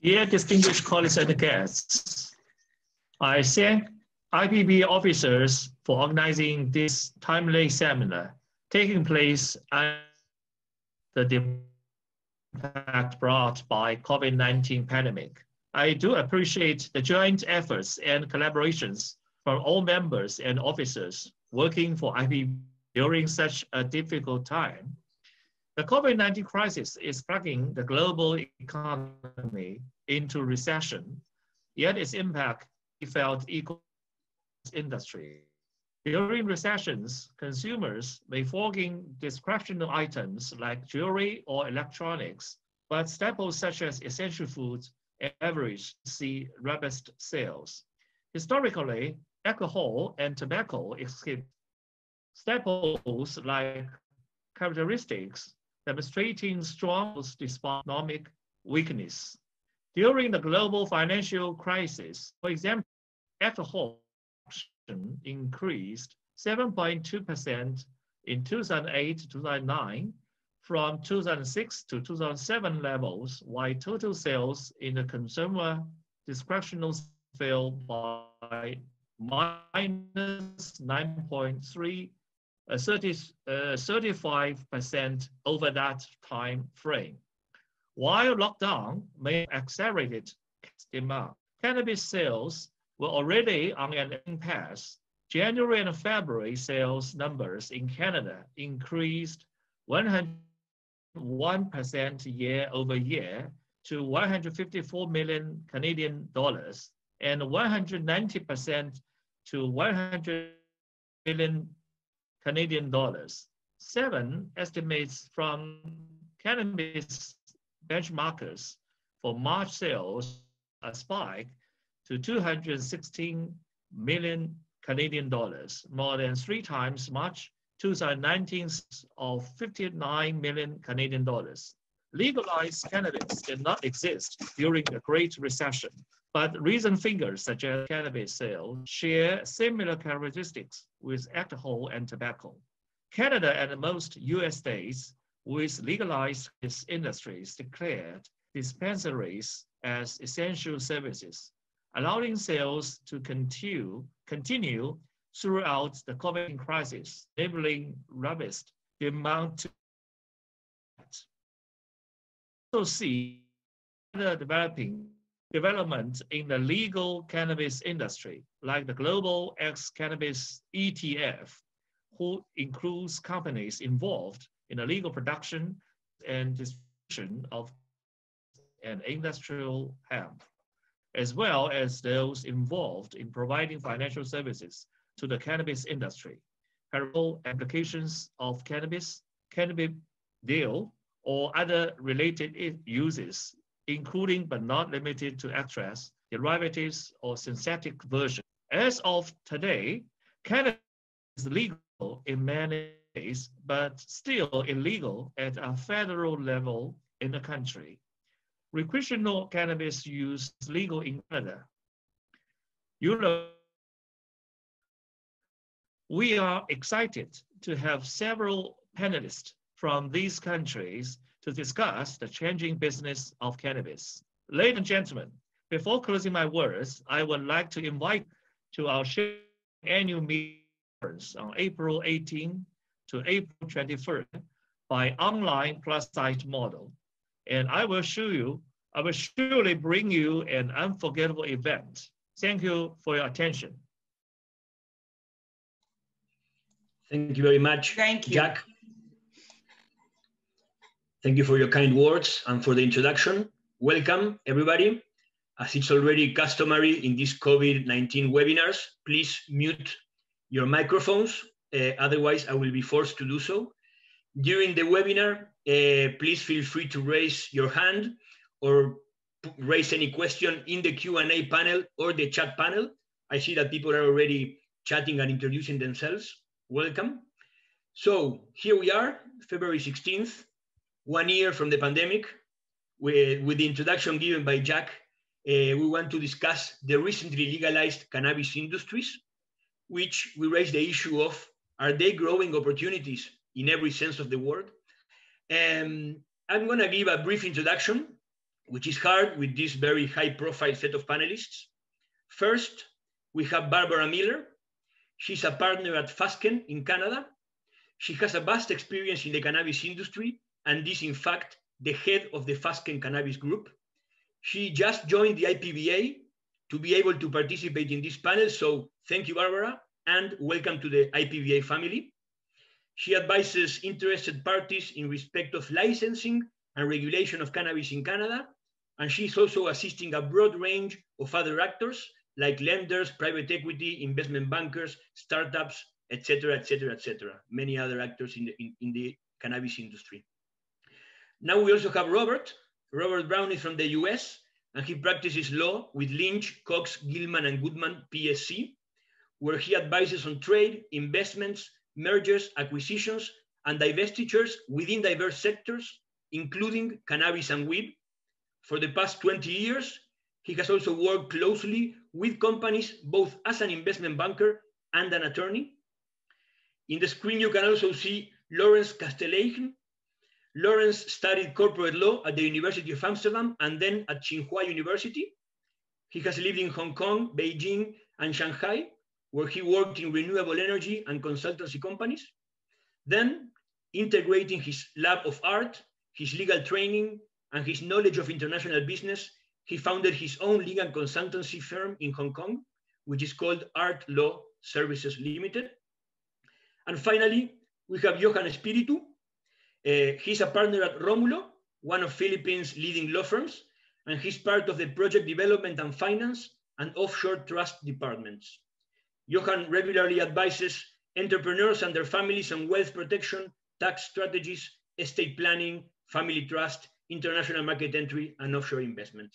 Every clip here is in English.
Dear distinguished colleagues and guests, I thank IPBA officers for organizing this timely seminar taking place at the impact brought by COVID-19 pandemic. I do appreciate the joint efforts and collaborations from all members and officers working for IPBA during such a difficult time. The COVID-19 crisis is plunging the global economy into recession, yet its impact is felt equal to the industry. During recessions, consumers may forego discretionary items like jewelry or electronics, but staples such as essential foods and beverages see robust sales. Historically, alcohol and tobacco exhibit staples like characteristics demonstrating strong despite economic weakness. During the global financial crisis, for example, alcohol increased 7.2% in 2008 to 2009 from 2006 to 2007 levels, while total sales in the consumer discretionary fell by minus 9.3, 35% over that time frame. While lockdown may have accelerated demand, cannabis sales were already on an impasse. January and February sales numbers in Canada increased 101% year over year to 154 million Canadian dollars and 190% to 100 million Canadian dollars. 7 estimates from cannabis benchmarkers for March sales a spike to 216 million Canadian dollars, more than 3 times March 2019 of 59 million Canadian dollars. Legalized cannabis did not exist during the Great Recession, but recent figures such as cannabis sales share similar characteristics with alcohol and tobacco. Canada and most US states with legalized industries declared dispensaries as essential services, allowing sales to continue throughout the COVID crisis, enabling robust demand to also see the development in the legal cannabis industry, like the Global X Cannabis ETF, who includes companies involved in the legal production and distribution of an industrial hemp, as well as those involved in providing financial services to the cannabis industry. Parallel applications of cannabis deal, or other related uses, including but not limited to extracts, derivatives, or synthetic versions. As of today, cannabis is legal in many states, but still illegal at a federal level in the country. Recreational cannabis use is legal in Canada. Europe. We are excited to have several panelists from these countries to discuss the changing business of cannabis. Ladies and gentlemen, before closing my words, I would like to invite to our annual meeting on April 18 to April 21st by online plus site model. And I will surely bring you an unforgettable event. Thank you for your attention. Thank you very much, Jack. Thank you for your kind words and for the introduction. Welcome, everybody. As it's already customary in these COVID-19 webinars, please mute your microphones. Otherwise, I will be forced to do so. During the webinar, please feel free to raise your hand or raise any question in the Q&A panel or the chat panel. I see that people are already chatting and introducing themselves. Welcome. So here we are, February 16th, 1 year from the pandemic. With the introduction given by Jack, we want to discuss the recently legalized cannabis industries, which we raise the issue of, are they growing opportunities in every sense of the word? And I'm going to give a brief introduction, which is hard with this very high-profile set of panelists. First, we have Barbara Miller. She's a partner at Fasken in Canada. She has a vast experience in the cannabis industry and is, in fact, the head of the Fasken Cannabis Group. She just joined the IPBA to be able to participate in this panel. So thank you, Barbara, and welcome to the IPBA family. She advises interested parties in respect of licensing and regulation of cannabis in Canada. And she's also assisting a broad range of other actors like lenders, private equity, investment bankers, startups, etc., etc., etc. Many other actors in the cannabis industry. Now we also have Robert. Robert Brown is from the US, and he practices law with Lynch, Cox, Gilman, and Goodman, PSC, where he advises on trade, investments, mergers, acquisitions, and divestitures within diverse sectors, including cannabis and weed. For the past 20 years, he has also worked closely with companies, both as an investment banker and an attorney. In the screen, you can also see Lawrence Kastelein. Lawrence studied corporate law at the University of Amsterdam and then at Tsinghua University. He has lived in Hong Kong, Beijing, and Shanghai, where he worked in renewable energy and consultancy companies. Then, integrating his love of art, his legal training, and his knowledge of international business, he founded his own legal consultancy firm in Hong Kong, which is called Art Law Services Limited. And finally, we have Johan Espiritu. He's a partner at Romulo, one of Philippines' leading law firms, and he's part of the project development and finance and offshore trust departments. Johan regularly advises entrepreneurs and their families on wealth protection, tax strategies, estate planning, family trust, international market entry, and offshore investment.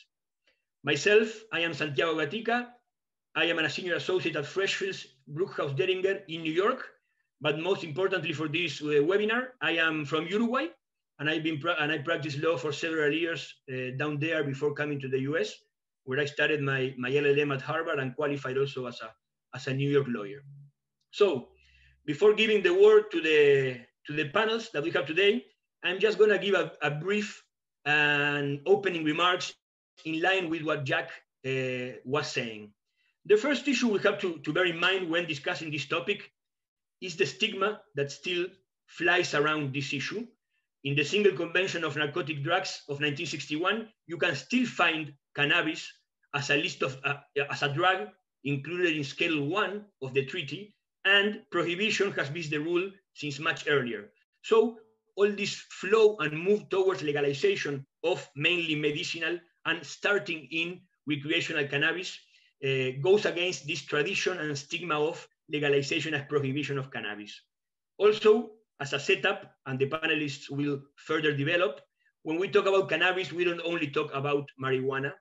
Myself, I am Santiago Gatica. I am a senior associate at Freshfields Brookhouse Deringer in New York. But most importantly for this webinar, I am from Uruguay, and I practiced law for several years down there before coming to the US, where I started my LLM at Harvard and qualified also as a New York lawyer. So before giving the word to the panels that we have today, I'm just going to give a brief and opening remarks in line with what Jack was saying. The first issue we have to bear in mind when discussing this topic is the stigma that still flies around this issue. In the Single Convention of Narcotic Drugs of 1961, you can still find cannabis as a drug included in Schedule 1 of the treaty, and prohibition has been the rule since much earlier. So all this flow and move towards legalization of mainly medicinal and starting in recreational cannabis goes against this tradition and stigma of legalization as prohibition of cannabis. Also, as a setup, and the panelists will further develop, when we talk about cannabis, we don't only talk about marijuana.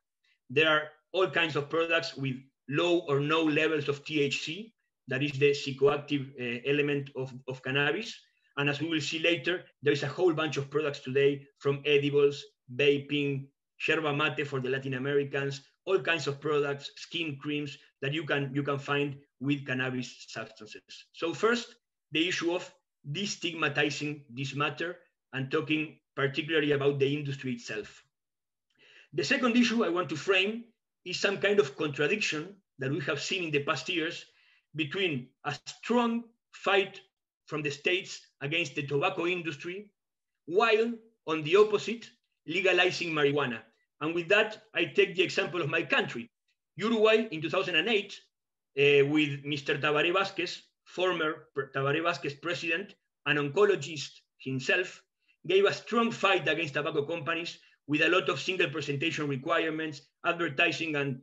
There are all kinds of products with low or no levels of THC, that is the psychoactive element of cannabis. And as we will see later, there's a whole bunch of products today, from edibles, vaping, yerba mate for the Latin Americans, all kinds of products, skin creams that you can find with cannabis substances. So first, the issue of destigmatizing this matter and talking particularly about the industry itself. The second issue I want to frame is some kind of contradiction that we have seen in the past years between a strong fight from the states against the tobacco industry, while on the opposite, legalizing marijuana. And with that, I take the example of my country, Uruguay in 2008, with Mr. Tabaré Vázquez, former Tabaré Vázquez president, an oncologist himself, gave a strong fight against tobacco companies with a lot of single presentation requirements, advertising and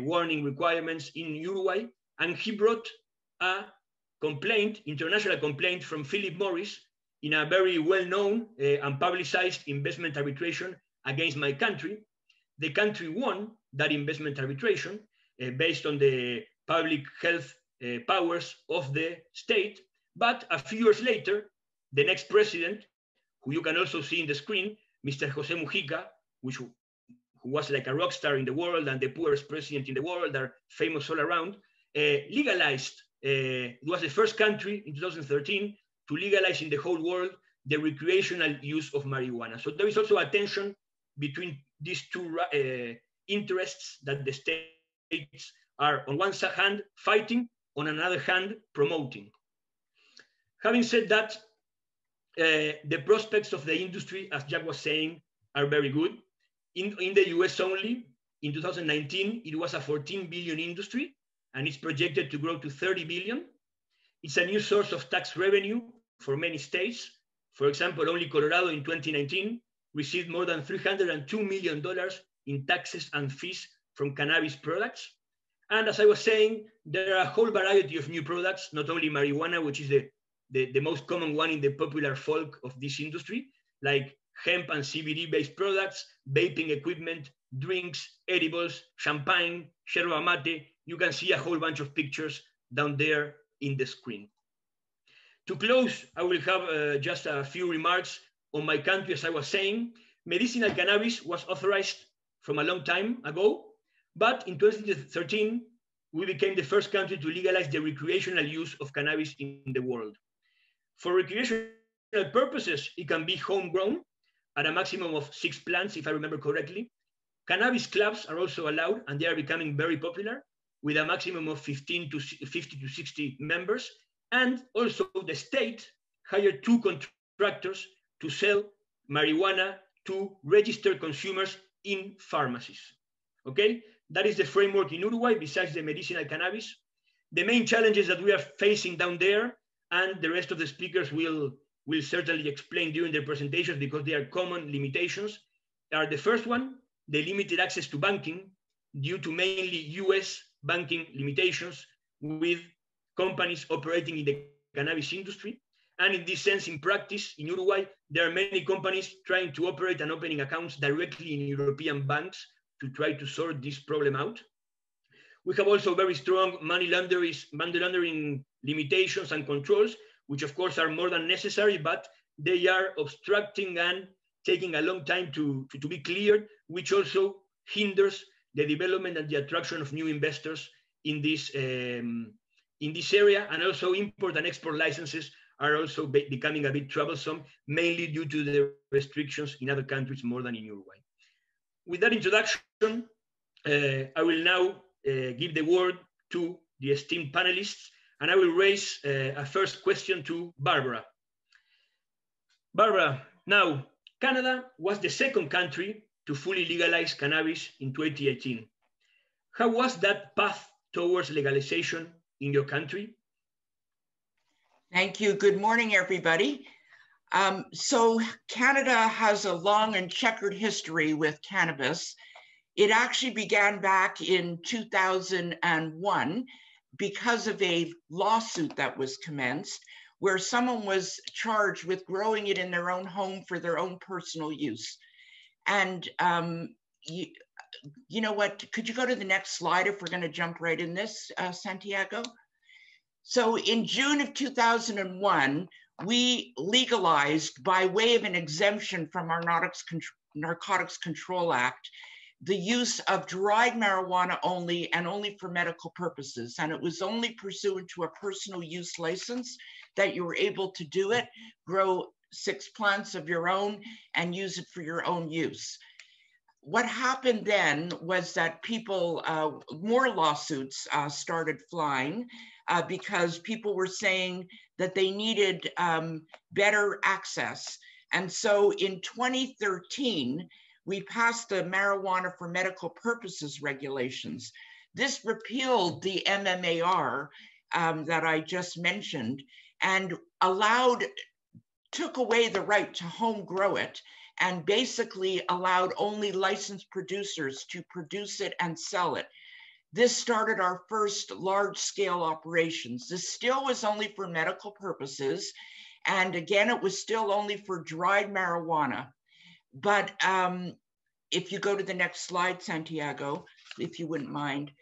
warning requirements in Uruguay. And he brought a complaint, international complaint from Philip Morris in a very well-known and publicized investment arbitration against my country. The country won that investment arbitration based on the public health powers of the state. But a few years later, the next president, who you can also see in the screen, Mr. Jose Mujica, who was like a rock star in the world and the poorest president in the world, are famous all around, legalized. It was the first country in 2013 to legalize in the whole world the recreational use of marijuana. So there is also a tension between these two interests that the states are on one hand fighting, on another hand promoting. Having said that, the prospects of the industry, as Jack was saying, are very good. In the US only, in 2019, it was a 14 billion industry, and it's projected to grow to 30 billion. It's a new source of tax revenue for many states. For example, only Colorado in 2019 received more than $302 million in taxes and fees from cannabis products. And as I was saying, there are a whole variety of new products, not only marijuana, which is the most common one in the popular folk of this industry, like hemp and CBD-based products, vaping equipment, drinks, edibles, champagne, yerba mate. You can see a whole bunch of pictures down there in the screen. To close, I will have just a few remarks on my country. As I was saying, medicinal cannabis was authorized from a long time ago, but in 2013, we became the first country to legalize the recreational use of cannabis in the world. For recreational purposes, it can be homegrown at a maximum of 6 plants, if I remember correctly. Cannabis clubs are also allowed, and they are becoming very popular, with a maximum of 50 to 60 members. And also the state hired 2 contractors to sell marijuana to registered consumers in pharmacies. Okay, that is the framework in Uruguay, besides the medicinal cannabis. The main challenges that we are facing down there, and the rest of the speakers will certainly explain during their presentations because they are common limitations, are the first one, the limited access to banking due to mainly US banking limitations with companies operating in the cannabis industry. And in this sense, in practice, in Uruguay, there are many companies trying to operate and opening accounts directly in European banks to try to sort this problem out. We have also very strong money laundering limitations and controls, which of course are more than necessary, but they are obstructing and taking a long time to be cleared, which also hinders the development and the attraction of new investors in this area. And also import and export licenses are also becoming a bit troublesome, mainly due to the restrictions in other countries more than in Uruguay. With that introduction, I will now give the word to the esteemed panelists, and I will raise a first question to Barbara. Barbara, now, Canada was the second country to fully legalize cannabis in 2018. How was that path towards legalization in your country? Thank you. Good morning, everybody. So Canada has a long and checkered history with cannabis. It actually began back in 2001 because of a lawsuit that was commenced where someone was charged with growing it in their own home for their own personal use. And you know what, could you go to the next slide if we're going to jump right in this, Santiago? So in June of 2001, we legalized, by way of an exemption from our Narcotics Control Act, the use of dried marijuana only and only for medical purposes. And it was only pursuant to a personal use license that you were able to do it, grow 6 plants of your own and use it for your own use. What happened then was that people, more lawsuits started flying because people were saying that they needed better access. And so in 2013, we passed the marijuana for medical purposes regulations. This repealed the MMAR that I just mentioned and took away the right to home grow it and basically allowed only licensed producers to produce it and sell it. This started our first large scale operations. This still was only for medical purposes. And again, it was still only for dried marijuana. But if you go to the next slide, Santiago, if you wouldn't mind,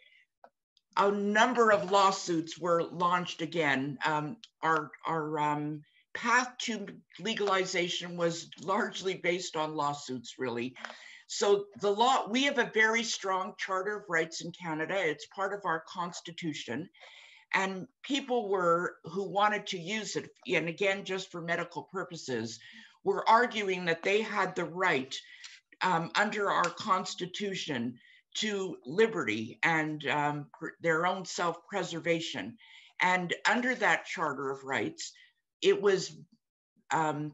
a number of lawsuits were launched again. Our path to legalization was largely based on lawsuits, really. So we have a very strong Charter of Rights in Canada. It's part of our Constitution. And people who wanted to use it, and again, just for medical purposes, were arguing that they had the right under our Constitution to liberty and their own self-preservation. And under that Charter of Rights, it was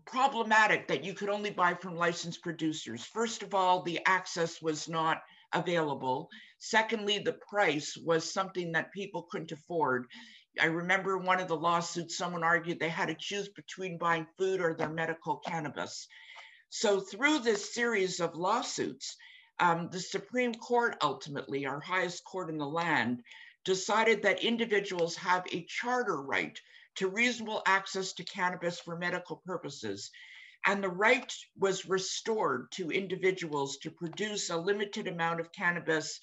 problematic that you could only buy from licensed producers. First of all, the access was not available. Secondly, the price was something that people couldn't afford. I remember one of the lawsuits, someone argued they had to choose between buying food or their medical cannabis. So through this series of lawsuits, the Supreme Court ultimately, our highest court in the land, decided that individuals have a charter right to reasonable access to cannabis for medical purposes. And the right was restored to individuals to produce a limited amount of cannabis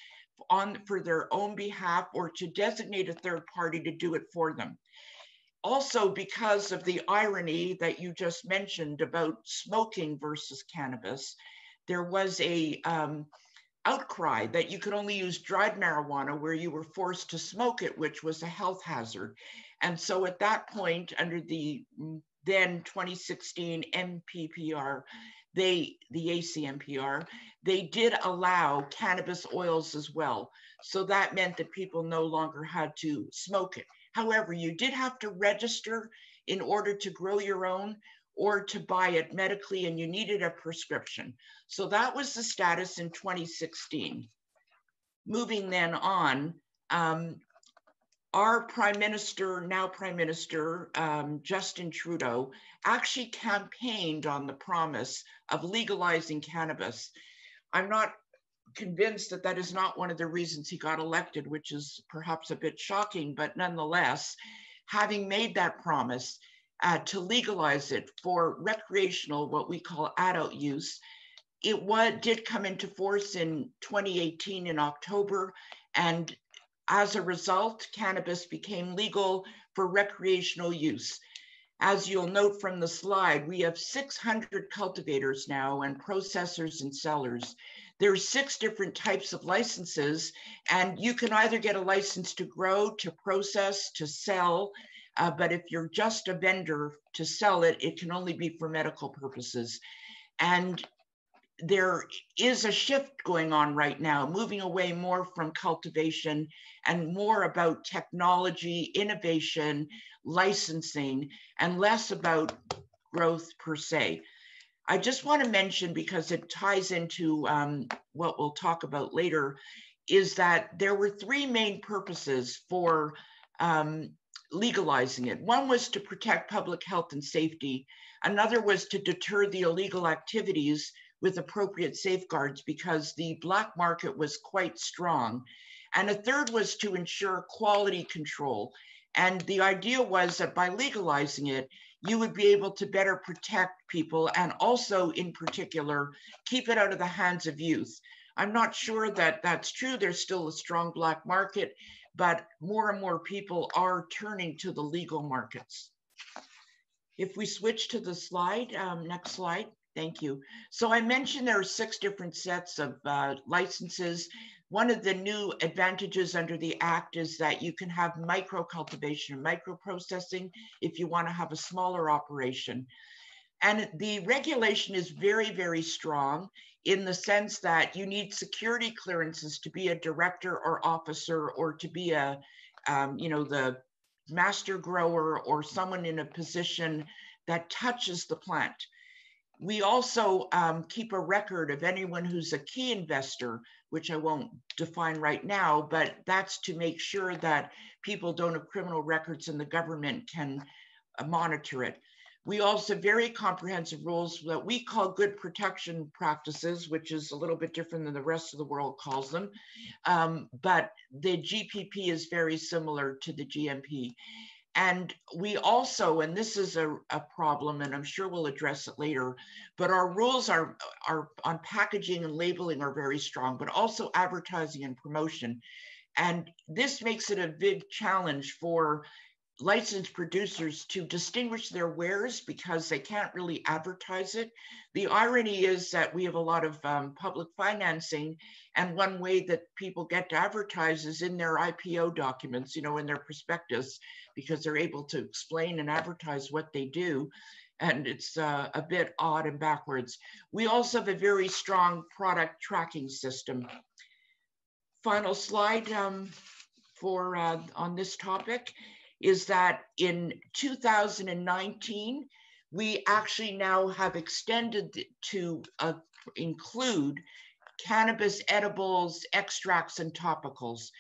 for their own behalf, or to designate a third party to do it for them. Also, because of the irony that you just mentioned about smoking versus cannabis, there was a outcry that you could only use dried marijuana where you were forced to smoke it, which was a health hazard. And so at that point, under the then 2016 MPPR, the ACMPR, they did allow cannabis oils as well. So that meant that people no longer had to smoke it. However, you did have to register in order to grow your own or to buy it medically, and you needed a prescription. So that was the status in 2016. Moving then on, our Prime Minister, now Prime Minister, Justin Trudeau, actually campaigned on the promise of legalizing cannabis. I'm not convinced that that is not one of the reasons he got elected, which is perhaps a bit shocking, but nonetheless, having made that promise to legalize it for recreational, what we call adult use, it did come into force in 2018 in October, and as a result, cannabis became legal for recreational use. As you'll note from the slide, we have 600 cultivators now and processors and sellers. There's 6 different types of licenses, and you can either get a license to grow, to process, to sell, but if you're just a vendor to sell it, it can only be for medical purposes. And there is a shift going on right now, moving away more from cultivation and more about technology, innovation, licensing, and less about growth per se. I just want to mention, because it ties into what we'll talk about later, is that there were 3 main purposes for legalizing it. One was to protect public health and safety. Another was to deter the illegal activities with appropriate safeguards, because the black market was quite strong. And a third was to ensure quality control. And the idea was that by legalizing it, you would be able to better protect people, and also in particular, keep it out of the hands of youth. I'm not sure that that's true. There's still a strong black market, but more and more people are turning to the legal markets. If we switch to the slide, next slide. Thank you. So I mentioned there are 6 different sets of licenses. One of the new advantages under the Act is that you can have micro cultivation, micro processing, if you want to have a smaller operation. And the regulation is very, very strong in the sense that you need security clearances to be a director or officer, or to be a, the master grower or someone in a position that touches the plant. We also keep a record of anyone who's a key investor, which I won't define right now, but that's to make sure that people don't have criminal records and the government can monitor it. We also have very comprehensive rules that we call good protection practices, which is a little bit different than the rest of the world calls them. But the GPP is very similar to the GMP. And we also, and this is a problem, and I'm sure we'll address it later, but our rules are on packaging and labeling are very strong, but also advertising and promotion. And this makes it a big challenge for licensed producers to distinguish their wares because they can't really advertise it. The irony is that we have a lot of public financing, and one way that people get to advertise is in their IPO documents, you know, in their prospectus, because they're able to explain and advertise what they do. And it's a bit odd and backwards. We also have a very strong product tracking system. Final slide for on this topic is that in 2019, we actually now have extended to include cannabis edibles, extracts, and topicals.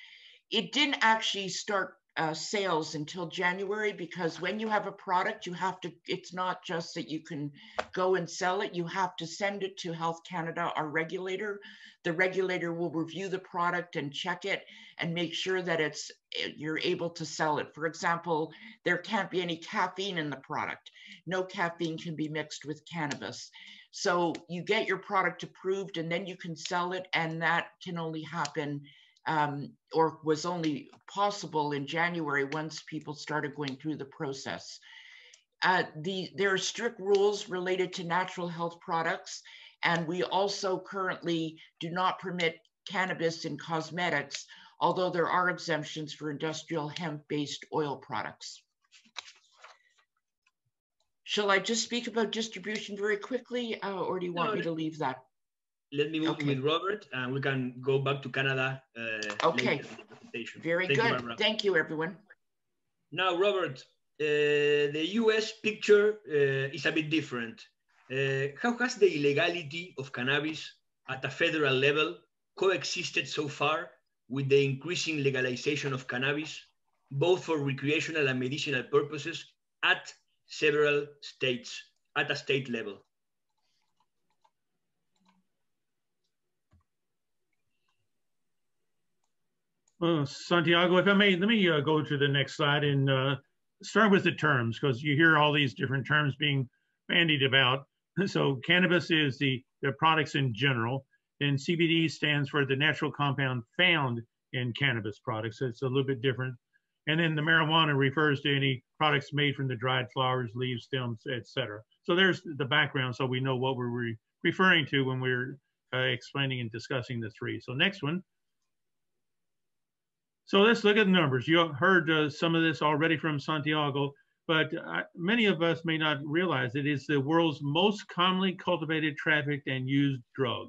It didn't actually start sales until January, because when you have a product, you have to, it's not just that you can go and sell it, you have to send it to Health Canada, our regulator. The regulator will review the product and check it and make sure that you're able to sell it. For example, there can't be any caffeine in the product. No caffeine can be mixed with cannabis. So you get your product approved and then you can sell it, and that can only happen or was only possible in January once people started going through the process. There are strict rules related to natural health products, and we also currently do not permit cannabis in cosmetics, although there are exemptions for industrial hemp-based oil products. Shall I just speak about distribution very quickly, or do you want me to leave that? Let me move with Robert, and we can go back to Canada. Okay, very good. Thank you, everyone. Now, Robert, the US picture is a bit different. How has the illegality of cannabis at a federal level coexisted so far with the increasing legalization of cannabis, both for recreational and medicinal purposes at several states, at a state level? Well, Santiago, if I may, let me go to the next slide and start with the terms, because you hear all these different terms being bandied about. So cannabis is the products in general, and CBD stands for the natural compound found in cannabis products. So it's a little bit different. And then the marijuana refers to any products made from the dried flowers, leaves, stems, etc. So there's the background, so we know what we're referring to when we're explaining and discussing the three. So next one. So let's look at the numbers. You heard some of this already from Santiago, but many of us may not realize it is the world's most commonly cultivated, trafficked, and used drug.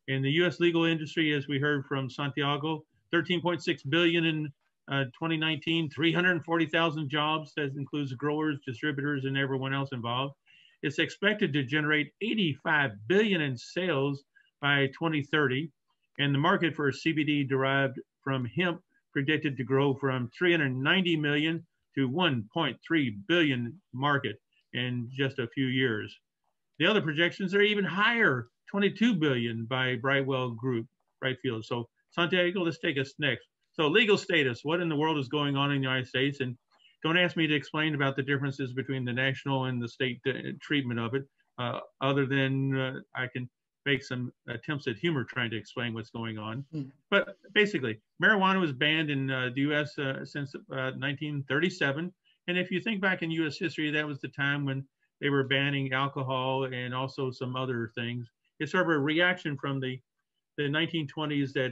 In the US legal industry, as we heard from Santiago, 13.6 billion in 2019, 340,000 jobs. That includes growers, distributors, and everyone else involved. It's expected to generate 85 billion in sales by 2030. And the market for CBD derived from hemp predicted to grow from 390 million to 1.3 billion market in just a few years. The other projections are even higher, 22 billion by Brightwell Group, Brightfield. So Santiago, let's take us next. So legal status, what in the world is going on in the United States? And don't ask me to explain about the differences between the national and the state treatment of it, other than I can make some attempts at humor trying to explain what's going on. But basically, marijuana was banned in the US since 1937. And if you think back in US history, that was the time when they were banning alcohol and also some other things. It's sort of a reaction from the 1920s that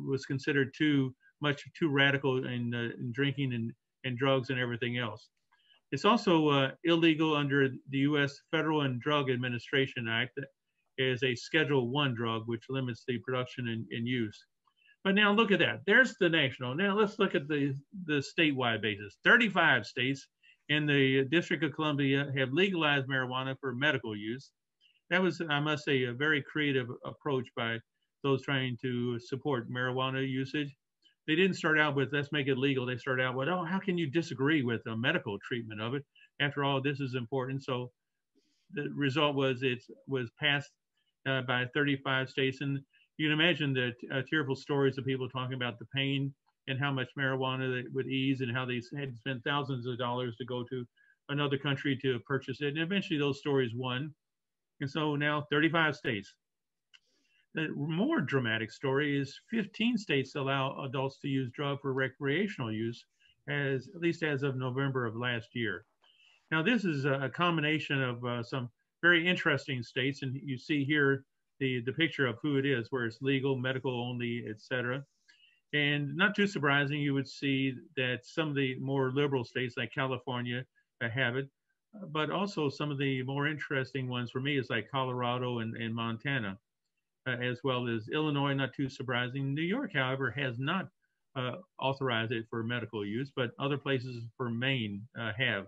was considered too radical in drinking and drugs and everything else. It's also illegal under the US Federal and Drug Administration Act. That is a Schedule I drug, which limits the production and use. But now look at that. There's the national. Now let's look at the statewide basis. 35 states and the District of Columbia have legalized marijuana for medical use. That was, I must say, a very creative approach by those trying to support marijuana usage. They didn't start out with, let's make it legal. They started out with, oh, how can you disagree with the medical treatment of it? After all, this is important. So the result was it was passed by 35 states. And you can imagine the tearful stories of people talking about the pain and how much marijuana they would ease and how they had spent thousands of dollars to go to another country to purchase it. And eventually those stories won. And so now 35 states. The more dramatic story is 15 states allow adults to use drugs for recreational use. at least as of November of last year. Now, this is a combination of some very interesting states, and you see here the picture of who it is, where it's legal, medical only, etc. And not too surprising, you would see that some of the more liberal states like California have it, but also some of the more interesting ones for me is like Colorado and Montana, as well as Illinois, not too surprising. New York, however, has not authorized it for medical use, but other places for Maine have.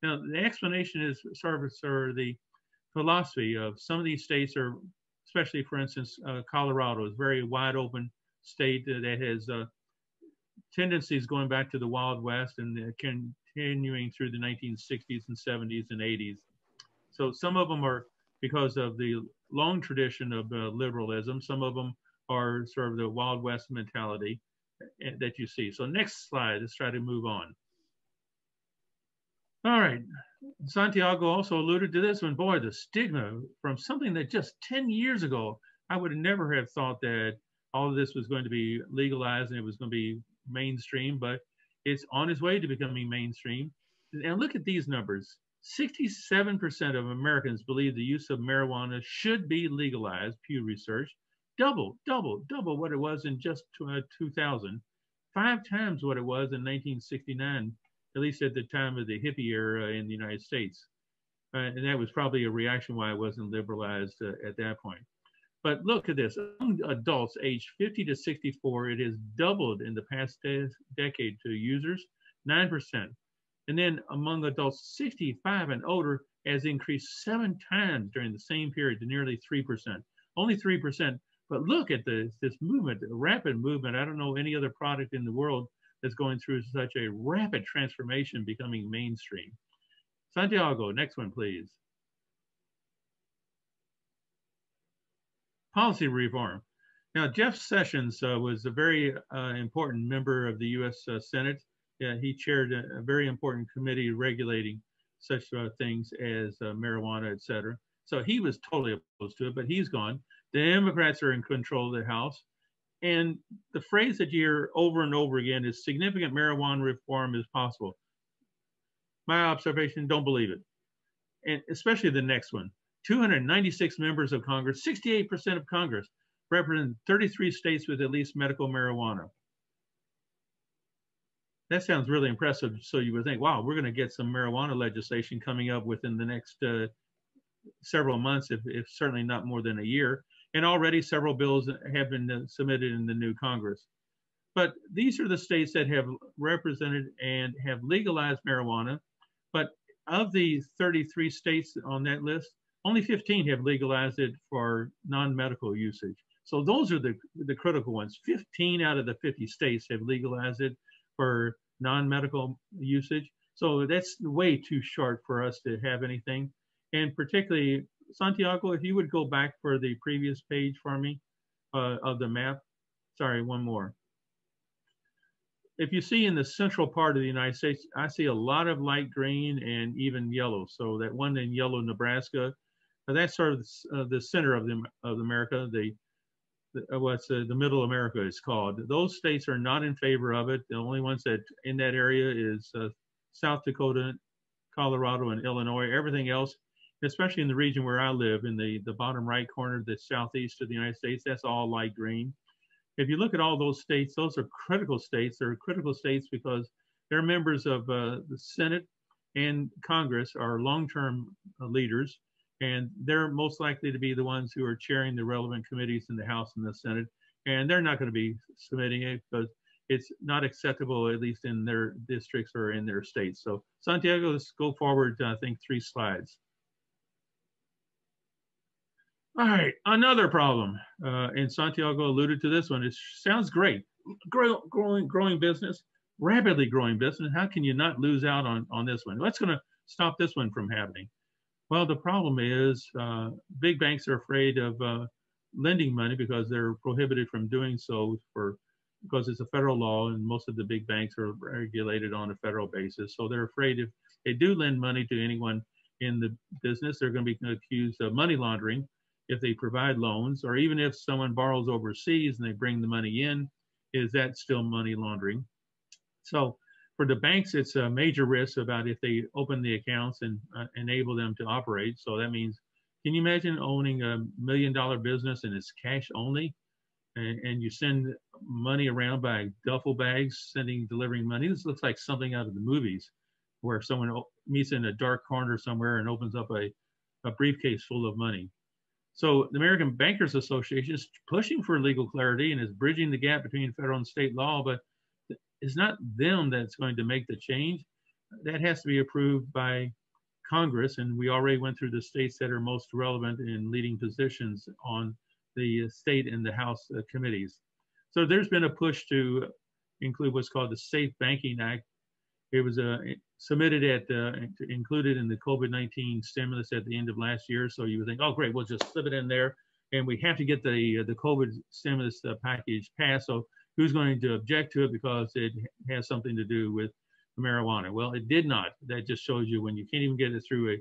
Now, the explanation is sort of the philosophy of some of these states are, especially for instance, Colorado is a very wide open state that has tendencies going back to the Wild West and continuing through the 1960s and 70s and 80s. So some of them are because of the long tradition of liberalism. Some of them are sort of the Wild West mentality that you see. So next slide, let's try to move on. All right, Santiago also alluded to this one. Boy, the stigma from something that just 10 years ago, I would never have thought that all of this was going to be legalized and it was going to be mainstream, but it's on its way to becoming mainstream. And look at these numbers. 67% of Americans believe the use of marijuana should be legalized, Pew Research. Double what it was in just 2000. 5 times what it was in 1969, at least at the time of the hippie era in the United States. And that was probably a reaction why it wasn't liberalized at that point. But look at this, among adults aged 50 to 64, it has doubled in the past decade to users, 9%. And then among adults 65 and older has increased 7 times during the same period to nearly 3%. Only 3%, but look at this movement, a rapid movement. I don't know any other product in the world that's going through such a rapid transformation, becoming mainstream. Santiago, next one, please. Policy reform. Now, Jeff Sessions was a very important member of the U.S. Senate. He chaired a very important committee regulating such things as marijuana, et cetera. So he was totally opposed to it, but he's gone. The Democrats are in control of the House. And the phrase that you hear over and over again is significant marijuana reform is possible. My observation, don't believe it. And especially the next one. 296 members of Congress, 68% of Congress, represent 33 states with at least medical marijuana. That sounds really impressive. So you would think, wow, we're going to get some marijuana legislation coming up within the next several months, if certainly not more than a year. And already several bills have been submitted in the new Congress. But these are the states that have represented and have legalized marijuana. But of the 33 states on that list, only 15 have legalized it for non-medical usage. So those are the critical ones. 15 out of the 50 states have legalized it for non-medical usage. So that's way too short for us to have anything. And particularly, Santiago, if you would go back for the previous page for me of the map. Sorry, one more. If you see in the central part of the United States, I see a lot of light green and even yellow. So that one in yellow, Nebraska, that's sort of the center of America. What's the middle America is called. Those states are not in favor of it. The only ones that in that area is South Dakota, Colorado, and Illinois. Everything else, especially in the region where I live, in the bottom right corner, the southeast of the United States, that's all light green. If you look at all those states, those are critical states. They're critical states because they're members of the Senate and Congress are long-term leaders, and they're most likely to be the ones who are chairing the relevant committees in the House and the Senate. And they're not going to be submitting it because it's not acceptable, at least in their districts or in their states. So Santiago, let's go forward, I think 3 slides. All right, another problem, and Santiago alluded to this one. It sounds great, growing business, rapidly growing business. How can you not lose out on this one? What's going to stop this one from happening? Well, the problem is big banks are afraid of lending money because they're prohibited from doing so because it's a federal law, and most of the big banks are regulated on a federal basis. So they're afraid if they do lend money to anyone in the business, they're going to be accused of money laundering if they provide loans, or even if someone borrows overseas and they bring the money in, is that still money laundering? So For the banks, it's a major risk about if they open the accounts and enable them to operate. So that means, can you imagine owning $1 million business and it's cash only? And you send money around by duffel bags, delivering money. This looks like something out of the movies where someone meets in a dark corner somewhere and opens up a briefcase full of money. So the American Bankers Association is pushing for legal clarity and is bridging the gap between federal and state law, but it's not them that's going to make the change. That has to be approved by Congress, and we already went through the states that are most relevant in leading positions on the state and the House committees. So there's been a push to include what's called the Safe Banking Act. It was submitted included in the COVID-19 stimulus at the end of last year. So you would think, oh, great, we'll just slip it in there. And we have to get the COVID stimulus package passed. So who's going to object to it because it has something to do with marijuana? Well, it did not. That just shows you when you can't even get it through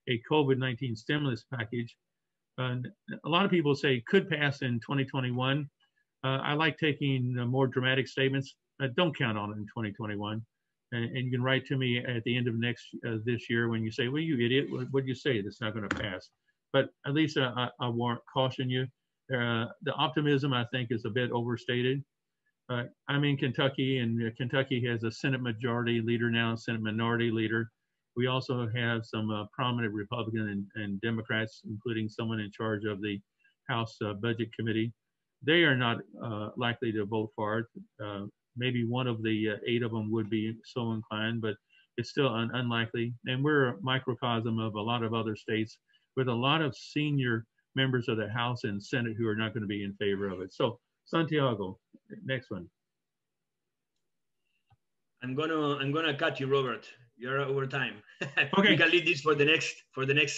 a COVID-19 stimulus package. A lot of people say it could pass in 2021. I like taking more dramatic statements. Don't count on it in 2021. And you can write to me at the end of this year when you say, well, you idiot, what'd you say? That's not going to pass. But at least I caution you. The optimism, I think, is a bit overstated. I'm in Kentucky, and Kentucky has a Senate majority leader now, Senate minority leader. We also have some prominent Republican and Democrats, including someone in charge of the House Budget Committee. They are not likely to vote for it. Maybe one of the 8 of them would be so inclined, but it's still unlikely. And we're a microcosm of a lot of other states with a lot of senior members of the House and Senate who are not going to be in favor of it. So Santiago, next one. I'm gonna cut you, Robert. You're over time. Okay. We can leave this for the next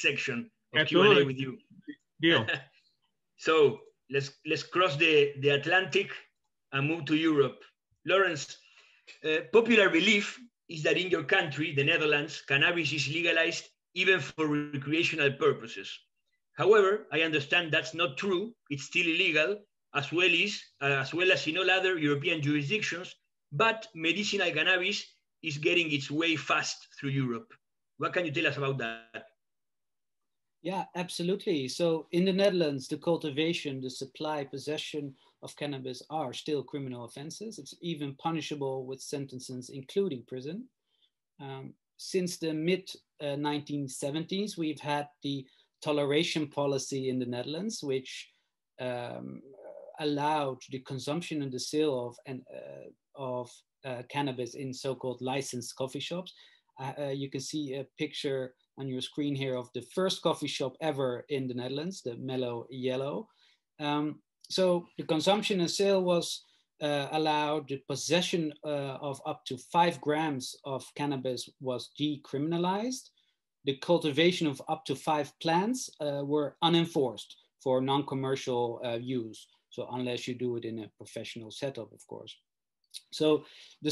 section of Absolutely. Q&A with you. Deal. So let's cross the Atlantic and move to Europe. Lawrence, popular belief is that in your country, the Netherlands, cannabis is legalized even for recreational purposes. However, I understand that's not true. It's still illegal, as well as in all other European jurisdictions, but medicinal cannabis is getting its way fast through Europe. What can you tell us about that? Yeah, absolutely. So in the Netherlands, the cultivation, the supply, possession of cannabis are still criminal offenses. It's even punishable with sentences, including prison. Since the mid-1970s, we've had the toleration policy in the Netherlands, which allowed the consumption and the sale of cannabis in so-called licensed coffee shops. You can see a picture on your screen here of the first coffee shop ever in the Netherlands, the Mellow Yellow. So the consumption and sale was allowed. The possession of up to 5 grams of cannabis was decriminalized. The cultivation of up to 5 plants were unenforced for non-commercial use. So unless you do it in a professional setup, of course. So the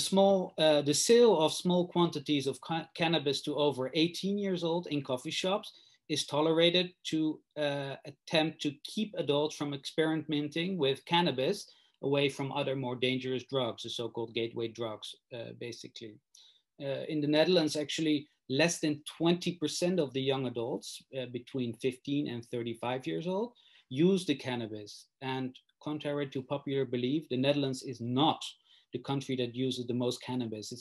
sale of small quantities of cannabis to over 18 years old in coffee shops is tolerated to attempt to keep adults from experimenting with cannabis away from other more dangerous drugs, the so-called gateway drugs, basically. In the Netherlands, actually, less than 20% of the young adults between 15 and 35 years old use the cannabis. And contrary to popular belief, the Netherlands is not the country that uses the most cannabis.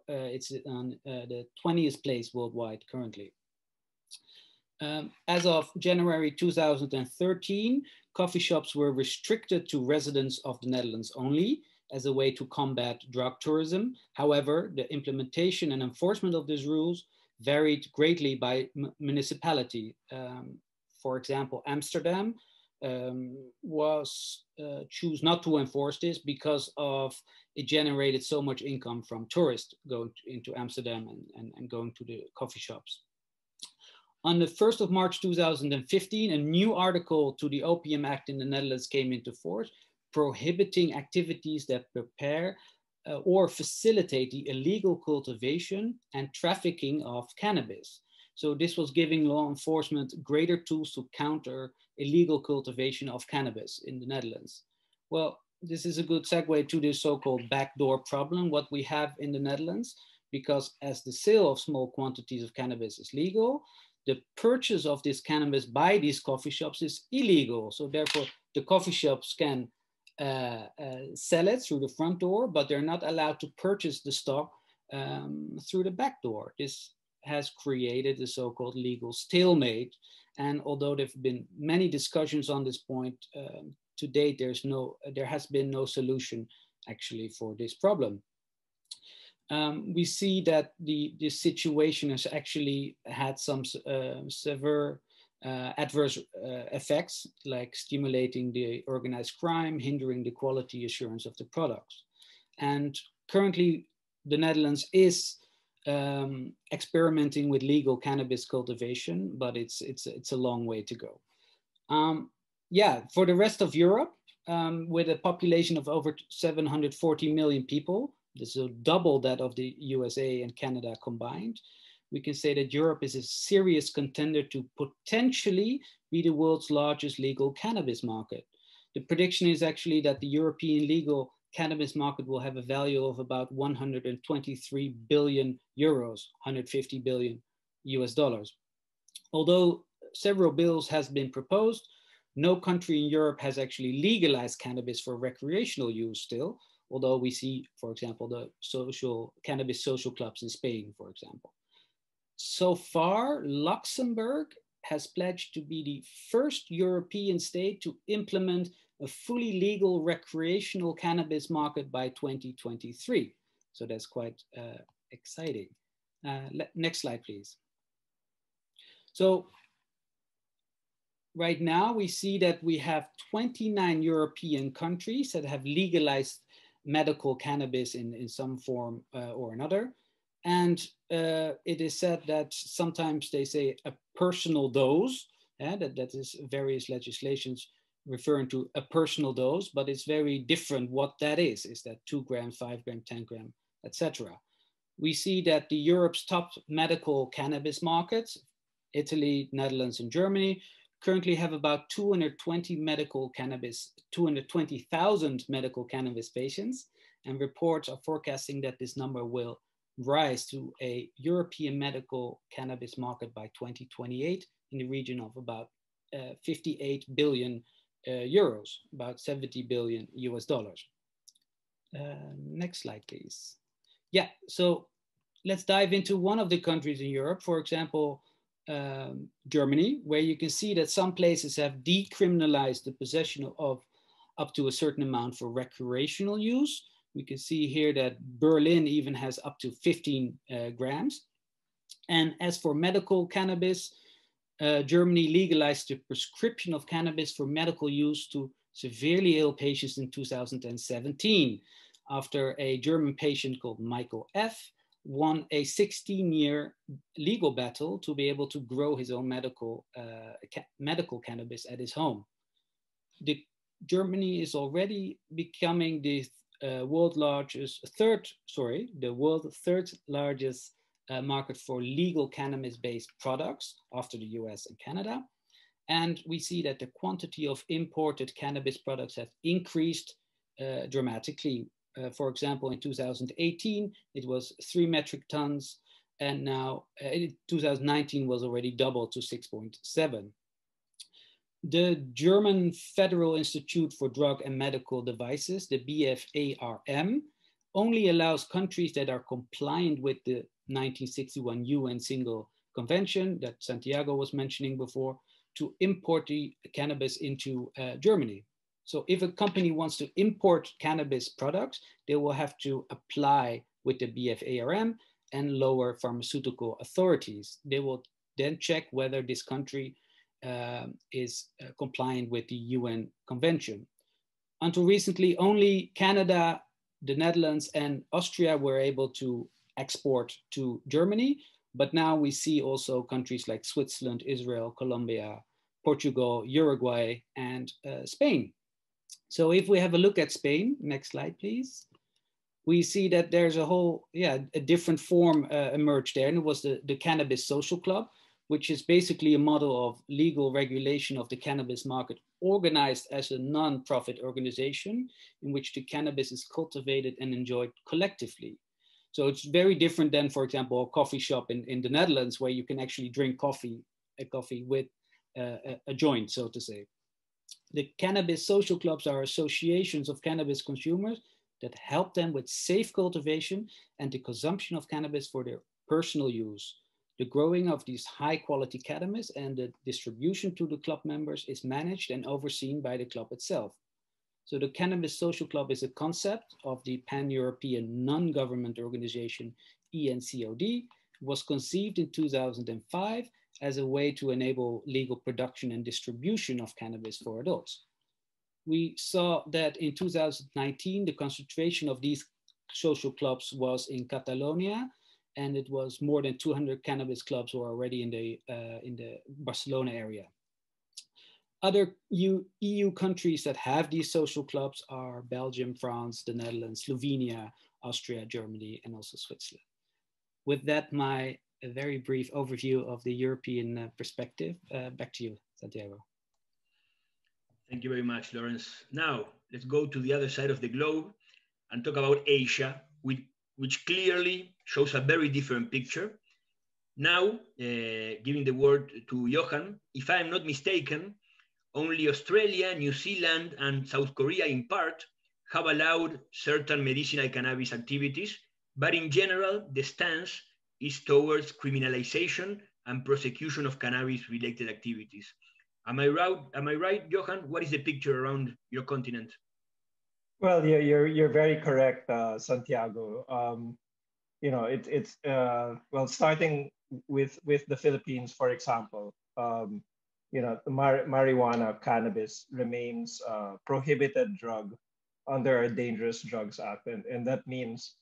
It's on the 20th place worldwide currently. As of January 2013, coffee shops were restricted to residents of the Netherlands only as a way to combat drug tourism. However, the implementation and enforcement of these rules varied greatly by municipality. For example, Amsterdam choose not to enforce this because of it generated so much income from tourists going into Amsterdam and going to the coffee shops. On the 1st of March 2015, a new article to the Opium Act in the Netherlands came into force, prohibiting activities that prepare or facilitate the illegal cultivation and trafficking of cannabis. So this was giving law enforcement greater tools to counter illegal cultivation of cannabis in the Netherlands. Well, this is a good segue to the so-called backdoor problem, what we have in the Netherlands, because as the sale of small quantities of cannabis is legal, the purchase of this cannabis by these coffee shops is illegal. So therefore, the coffee shops can sell it through the front door, but they're not allowed to purchase the stock through the back door. This has created the so-called legal stalemate. And although there have been many discussions on this point, to date, there has been no solution actually for this problem. We see that this situation has actually had some severe adverse effects, like stimulating the organized crime, hindering the quality assurance of the products. And currently, the Netherlands is experimenting with legal cannabis cultivation, but it's a long way to go. Yeah, for the rest of Europe, with a population of over 740 million people, this is double that of the USA and Canada combined, we can say that Europe is a serious contender to potentially be the world's largest legal cannabis market. The prediction is actually that the European legal cannabis market will have a value of about 123 billion euros, 150 billion US dollars. Although several bills has been proposed, no country in Europe has actually legalized cannabis for recreational use still, although we see, for example, the cannabis social clubs in Spain, for example. So far, Luxembourg has pledged to be the first European state to implement a fully legal recreational cannabis market by 2023. So that's quite exciting. Next slide, please. So right now we see that we have 29 European countries that have legalized medical cannabis in some form or another. And it is said that sometimes they say a personal dose, that is various legislations referring to a personal dose, but it's very different what that is. Is that 2 grams, 5 grams, 10 grams, etc. We see that the Europe's top medical cannabis markets, Italy, Netherlands, and Germany, currently have about 220,000 medical cannabis patients, and reports are forecasting that this number will rise to a European medical cannabis market by 2028 in the region of about 58 billion euros, about 70 billion US dollars. Next slide, please. Yeah, so let's dive into one of the countries in Europe, for example, Germany, where you can see that some places have decriminalized the possession of up to a certain amount for recreational use. We can see here that Berlin even has up to 15 grams. And as for medical cannabis, Germany legalized the prescription of cannabis for medical use to severely ill patients in 2017, after a German patient called Michael F. won a 16-year legal battle to be able to grow his own medical cannabis at his home. Germany is already becoming the world's third largest market for legal cannabis-based products after the US and Canada. And we see that the quantity of imported cannabis products have increased dramatically. For example, in 2018, it was 3 metric tons, and now in 2019 was already doubled to 6.7. The German Federal Institute for Drug and Medical Devices, the BFARM, only allows countries that are compliant with the 1961 UN Single Convention that Santiago was mentioning before to import the cannabis into Germany. So if a company wants to import cannabis products, they will have to apply with the BFARM and lower pharmaceutical authorities. They will then check whether this country is compliant with the UN Convention. Until recently, only Canada, the Netherlands, and Austria were able to export to Germany. But now we see also countries like Switzerland, Israel, Colombia, Portugal, Uruguay, and Spain. So if we have a look at Spain, next slide, please. We see that there's a whole, a different form emerged there, and it was the Cannabis Social Club, which is basically a model of legal regulation of the cannabis market organized as a non-profit organization in which the cannabis is cultivated and enjoyed collectively. So it's very different than, for example, a coffee shop in the Netherlands where you can actually drink coffee with a joint, so to say. The cannabis social clubs are associations of cannabis consumers that help them with safe cultivation and the consumption of cannabis for their personal use. The growing of these high quality cannabis and the distribution to the club members is managed and overseen by the club itself. So the Cannabis Social Club is a concept of the Pan-European non-government organization ENCOD, was conceived in 2005 as a way to enable legal production and distribution of cannabis for adults. We saw that in 2019, the concentration of these social clubs was in Catalonia, and it was more than 200 cannabis clubs were already in the Barcelona area. Other EU countries that have these social clubs are Belgium, France, the Netherlands, Slovenia, Austria, Germany, and also Switzerland. With that, my very brief overview of the European perspective. Back to you, Santiago. Thank you very much, Lawrence. Now, let's go to the other side of the globe and talk about Asia, which clearly shows a very different picture. Now, giving the word to Johan, if I am not mistaken, only Australia, New Zealand, and South Korea in part have allowed certain medicinal cannabis activities, but in general, the stance is towards criminalization and prosecution of cannabis-related activities. Am I right, Johan? What is the picture around your continent? Well, yeah, you're very correct, Santiago. You know, it's well, starting with the Philippines, for example. You know, the marijuana, cannabis remains a prohibited drug under our Dangerous Drugs Act, and that means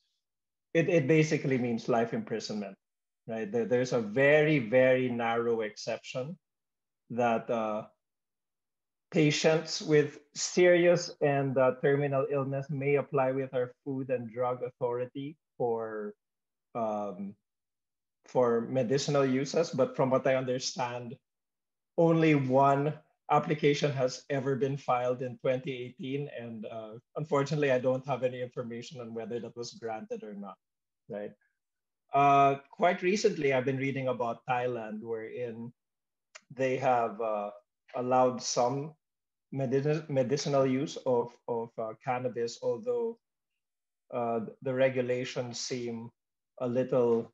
it basically means life imprisonment, right? There's a very, very narrow exception that patients with serious and terminal illness may apply with our Food and Drug Authority for medicinal uses. But from what I understand, only one application has ever been filed in 2018. And unfortunately, I don't have any information on whether that was granted or not, right? Quite recently, I've been reading about Thailand, wherein they have allowed some medicinal use of cannabis, although the regulations seem a little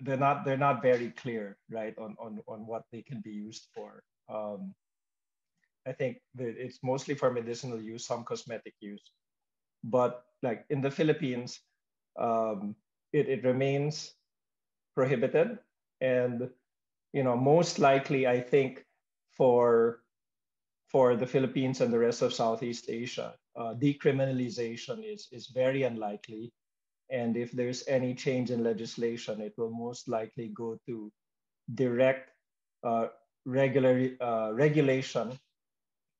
they're not very clear, right, on what they can be used for. I think that it's mostly for medicinal use, some cosmetic use, but like in the Philippines, it remains prohibited, and you know, most likely, I think for the Philippines and the rest of Southeast Asia, decriminalization is very unlikely. And if there's any change in legislation, it will most likely go to direct regulation,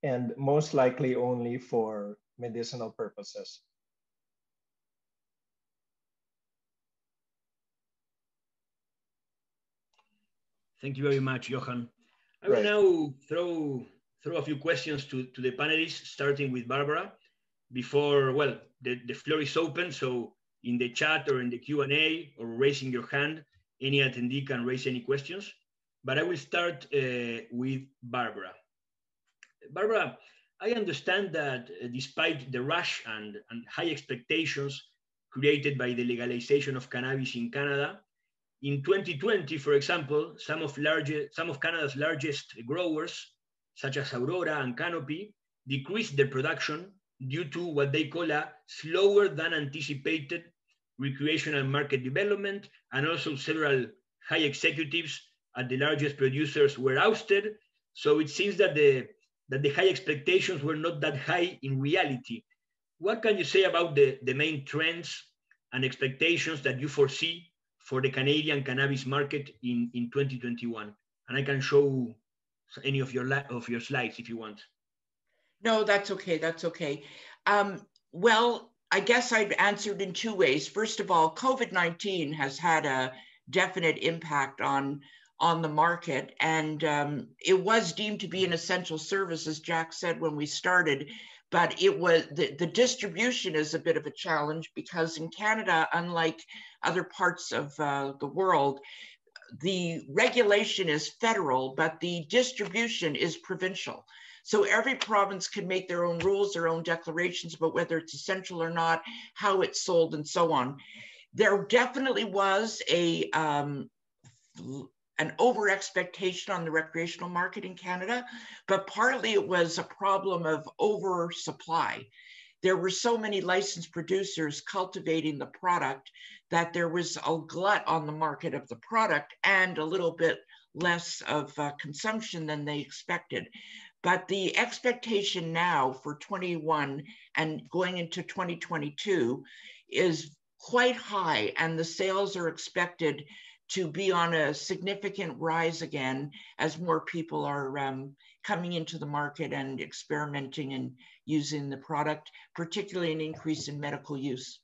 and most likely only for medicinal purposes. Thank you very much, Johan. I will now throw a few questions to the panelists, starting with Barbara. Before, well, the floor is open, so in the chat or in the Q&A or raising your hand, any attendee can raise any questions. But I will start with Barbara. Barbara, I understand that despite the rush and high expectations created by the legalization of cannabis in Canada, in 2020, for example, some of Canada's largest growers, such as Aurora and Canopy, decreased their production due to what they call a slower than anticipated recreational market development, and also several high executives at the largest producers were ousted. So it seems that the high expectations were not that high in reality. What can you say about the main trends and expectations that you foresee for the Canadian cannabis market in 2021? And I can show any of your slides if you want. No, that's okay. That's okay. Well, I guess I'd answered in two ways. First of all, COVID-19 has had a definite impact on the market. And it was deemed to be an essential service, as Jack said when we started, but it was the distribution is a bit of a challenge because in Canada, unlike other parts of the world, the regulation is federal, but the distribution is provincial. So every province can make their own rules, their own declarations about whether it's essential or not, how it's sold, and so on. There definitely was an over expectation on the recreational market in Canada, but partly it was a problem of oversupply. There were so many licensed producers cultivating the product that there was a glut on the market of the product and a little bit less of consumption than they expected. But the expectation now for 21 and going into 2022 is quite high, and the sales are expected to be on a significant rise again as more people are coming into the market and experimenting and using the product, particularly an increase in medical use.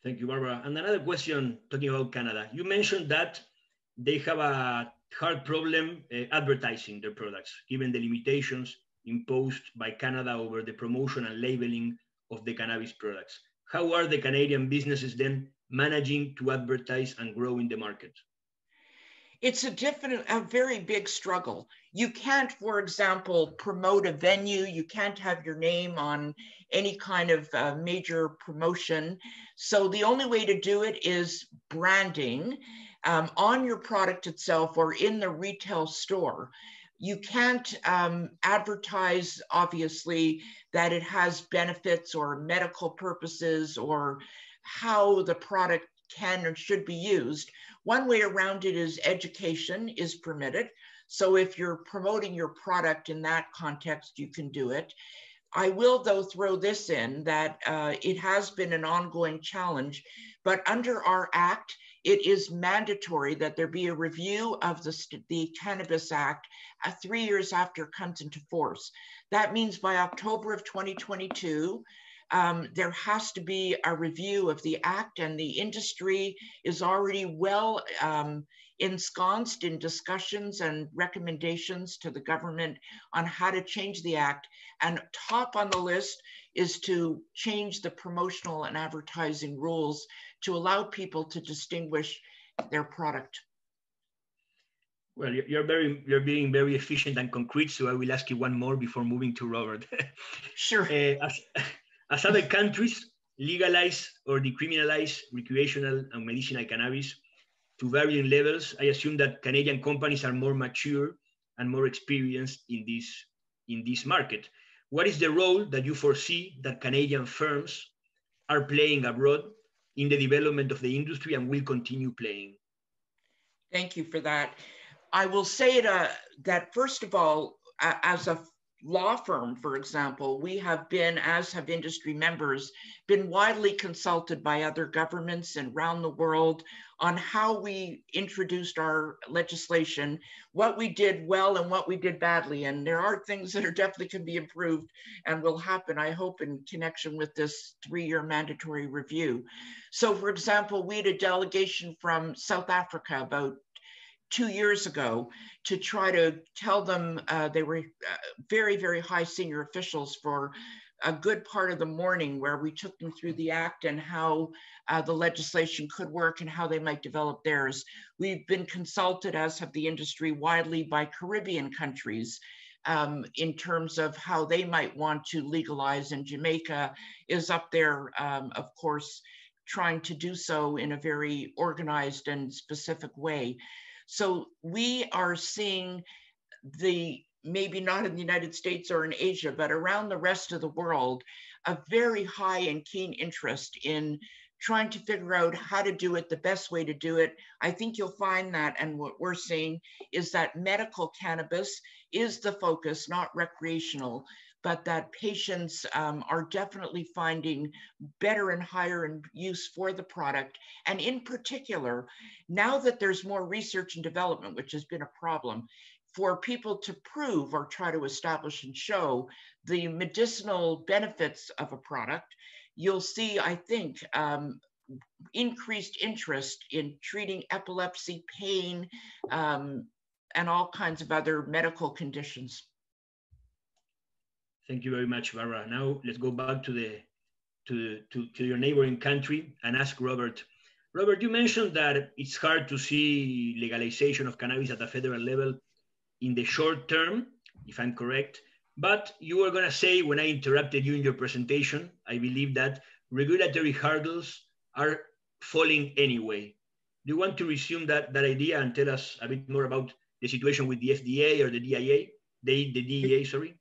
Thank you, Barbara. And another question talking about Canada. You mentioned that they have a hard problem advertising their products, given the limitations imposed by Canada over the promotion and labeling of the cannabis products. How are the Canadian businesses then managing to advertise and grow in the market? It's a very big struggle. You can't, for example, promote a venue. You can't have your name on any kind of major promotion. So the only way to do it is branding on your product itself or in the retail store. You can't advertise, obviously, that it has benefits or medical purposes or how the product can or should be used. One way around it is education is permitted. So if you're promoting your product in that context, you can do it. I will, though, throw this in that it has been an ongoing challenge, but under our act, it is mandatory that there be a review of the Cannabis Act 3 years after it comes into force. That means by October of 2022, there has to be a review of the act, and the industry is already well ensconced in discussions and recommendations to the government on how to change the act. And top on the list is to change the promotional and advertising rules to allow people to distinguish their product. Well, you're being very efficient and concrete, so I will ask you one more before moving to Robert. Sure. As other countries legalize or decriminalize recreational and medicinal cannabis to varying levels, I assume that Canadian companies are more mature and more experienced in this market. What is the role that you foresee that Canadian firms are playing abroad in the development of the industry and will continue playing? Thank you for that. I will say that first of all, as a law firm, for example, we have been, as have industry members, been widely consulted by other governments and around the world on how we introduced our legislation, what we did well and what we did badly. And there are things that are definitely can be improved and will happen, I hope, in connection with this 3-year mandatory review. So for example, we had a delegation from South Africa about 2 years ago to try to tell them they were very, very high senior officials for a good part of the morning, where we took them through the act and how the legislation could work and how they might develop theirs. We've been consulted, as have the industry, widely by Caribbean countries in terms of how they might want to legalize, and Jamaica is up there, of course, trying to do so in a very organized and specific way. So we are seeing maybe not in the United States or in Asia, but around the rest of the world, a very high and keen interest in trying to figure out how to do it, the best way to do it. I think you'll find that, and what we're seeing is that medical cannabis is the focus, not recreational, but that patients are definitely finding better and higher use for the product. And in particular, now that there's more research and development, which has been a problem, for people to prove or try to establish and show the medicinal benefits of a product, you'll see, I think, increased interest in treating epilepsy, pain, and all kinds of other medical conditions. Thank you very much, Barbara. Now let's go back to your neighboring country and ask Robert. Robert, you mentioned that it's hard to see legalization of cannabis at a federal level in the short term, if I'm correct. But you were going to say, when I interrupted you in your presentation, I believe that regulatory hurdles are falling anyway. Do you want to resume that idea and tell us a bit more about the situation with the FDA or the DEA, the DEA, sorry?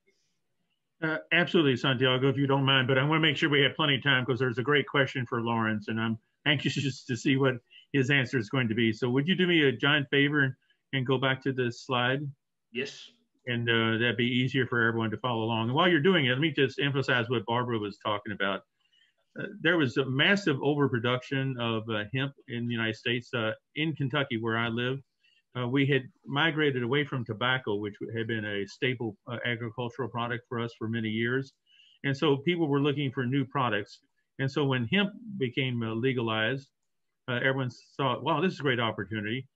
Absolutely, Santiago, if you don't mind, but I want to make sure we have plenty of time because there's a great question for Lawrence, and I'm anxious just to see what his answer is going to be. So would you do me a giant favor and go back to the slide? Yes. And that'd be easier for everyone to follow along. And while you're doing it, let me just emphasize what Barbara was talking about. There was a massive overproduction of hemp in the United States. In Kentucky, where I live, we had migrated away from tobacco, which had been a staple agricultural product for us for many years. And so people were looking for new products. And so when hemp became legalized, everyone thought, wow, this is a great opportunity.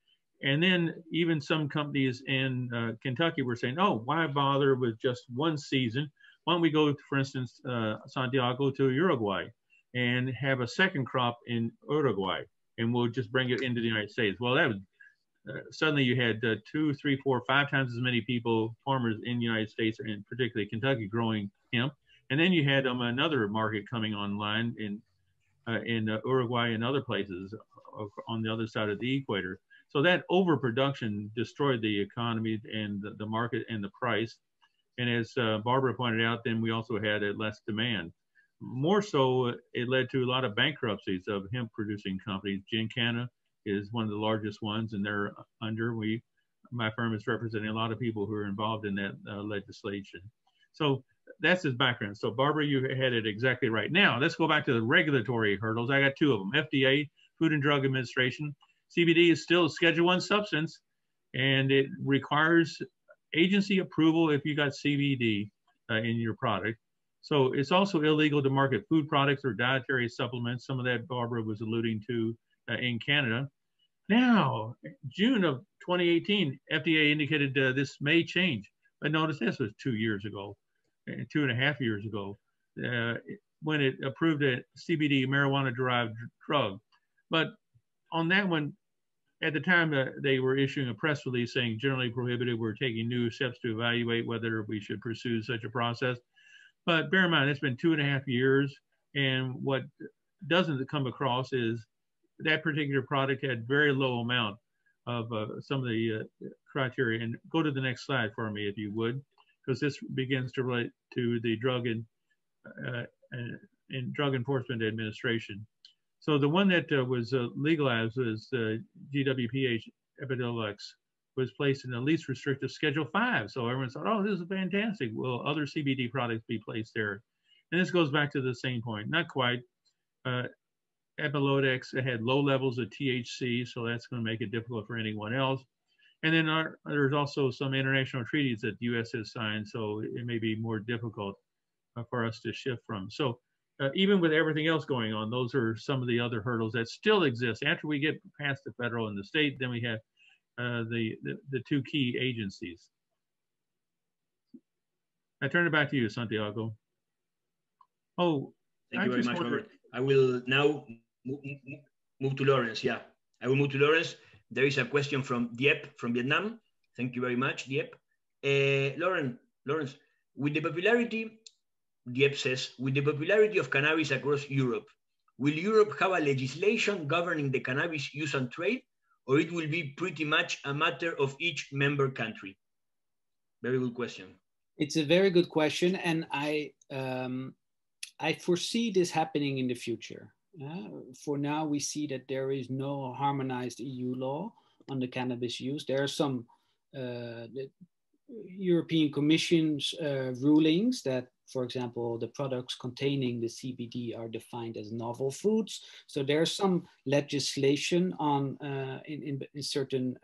And then even some companies in Kentucky were saying, oh, why bother with just one season? Why don't we go, for instance, Santiago to Uruguay and have a second crop in Uruguay, and we'll just bring it into the United States. Well, that was suddenly you had 2, 3, 4, 5 times as many people, farmers in the United States, and particularly Kentucky, growing hemp. And then you had another market coming online in Uruguay and other places on the other side of the equator. So that overproduction destroyed the economy and the market and the price. And as Barbara pointed out, then we also had a less demand. More so, it led to a lot of bankruptcies of hemp producing companies. Gincana is one of the largest ones, and they're under. My firm is representing a lot of people who are involved in that legislation. So that's his background. So Barbara, you had it exactly right. Now let's go back to the regulatory hurdles. I got 2 of them: FDA, Food and Drug Administration. CBD is still a Schedule I substance, and it requires agency approval if you got CBD in your product. So it's also illegal to market food products or dietary supplements. Some of that Barbara was alluding to in Canada. Now, June of 2018, FDA indicated this may change. But notice this was 2 years ago, 2.5 years ago, when it approved a CBD marijuana-derived drug. But on that one, at the time they were issuing a press release saying generally prohibited, we're taking new steps to evaluate whether we should pursue such a process. But bear in mind, it's been 2.5 years, and what doesn't come across is that particular product had very low amount of some of the criteria. And go to the next slide for me, if you would, because this begins to relate to the Drug Enforcement Administration. So the one that was legalized was GWPH Epidiolex, was placed in the least restrictive Schedule 5. So everyone thought, oh, this is fantastic. Will other CBD products be placed there? And this goes back to the same point. Not quite. Epidiolex had low levels of THC, so that's going to make it difficult for anyone else. And then there's also some international treaties that the U.S. has signed, so it may be more difficult for us to shift from. So even with everything else going on, those are some of the other hurdles that still exist. After we get past the federal and the state, then we have the 2 key agencies. I turn it back to you, Santiago. Oh, thank you very much, Robert. I will now move to Lawrence. Yeah, I will move to Lawrence. There is a question from Diep from Vietnam. Thank you very much, Diep. Lawrence, with the popularity, Diep says, with the popularity of cannabis across Europe, will Europe have a legislation governing the cannabis use and trade, or it will be pretty much a matter of each member country? Very good question. It's a very good question, and I foresee this happening in the future. For now, we see that there is no harmonized EU law on the cannabis use. There are some the European Commission's rulings that, for example, the products containing the CBD are defined as novel foods. So there's some legislation on in certain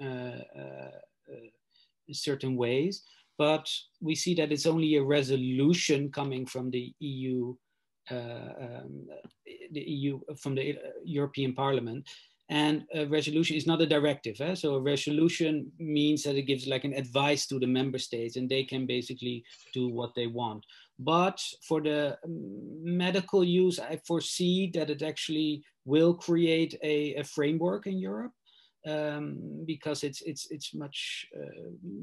ways, but we see that it's only a resolution coming from the EU the EU, from the European Parliament. And a resolution is not a directive. So a resolution means that it gives like an advice to the member states, and they can basically do what they want. But for the medical use, I foresee that it actually will create a framework in Europe, because it's much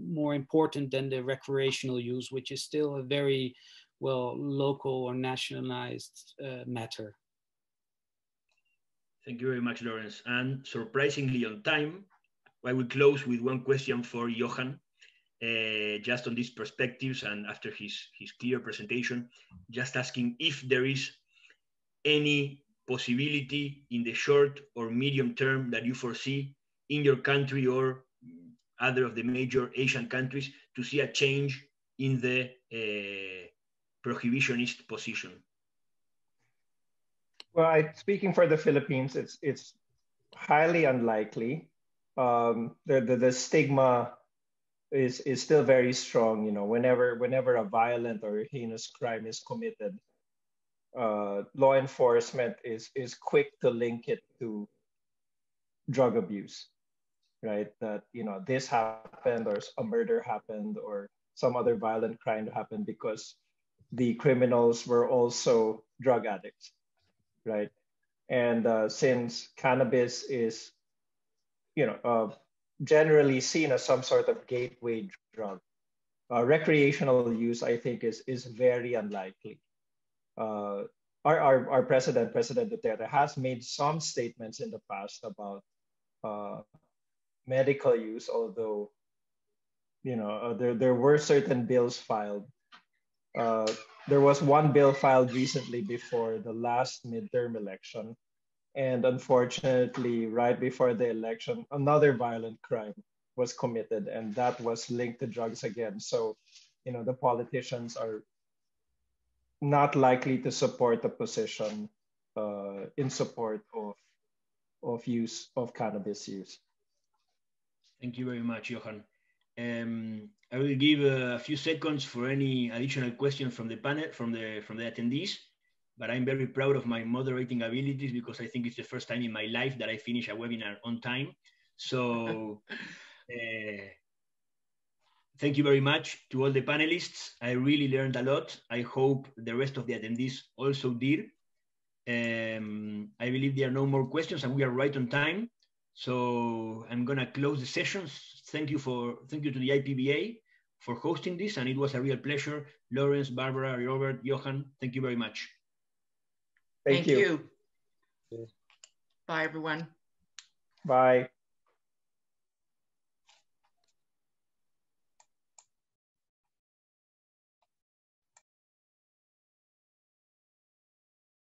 more important than the recreational use, which is still a very, well, local or nationalized matter. Thank you very much, Lawrence. And surprisingly on time, I will close with one question for Johan, just on these perspectives and after his clear presentation, just asking if there is any possibility in the short or medium term that you foresee in your country or other of the major Asian countries to see a change in the prohibitionist position. Well, speaking for the Philippines, it's highly unlikely. The stigma is still very strong. You know, whenever a violent or heinous crime is committed, law enforcement is quick to link it to drug abuse, right? That, you know, this happened or a murder happened or some other violent crime happened because the criminals were also drug addicts, right? And since cannabis is, you know, generally seen as some sort of gateway drug, recreational use, I think, is very unlikely. Our President Duterte, has made some statements in the past about medical use, although, you know, there were certain bills filed. There was one bill filed recently before the last midterm election. And unfortunately, right before the election, another violent crime was committed, and that was linked to drugs again. So, you know, the politicians are not likely to support the position in support of use of cannabis use. Thank you very much, Johan. I will give a few seconds for any additional questions from the panel, from the attendees. But I'm very proud of my moderating abilities because I think it's the first time in my life that I finish a webinar on time. So thank you very much to all the panelists. I really learned a lot. I hope the rest of the attendees also did. I believe there are no more questions and we are right on time. So I'm gonna close the sessions. Thank you to the IPBA for hosting this, and it was a real pleasure. Lawrence, Barbara, Robert, Johan, thank you very much. Thank you. Bye, everyone. Bye.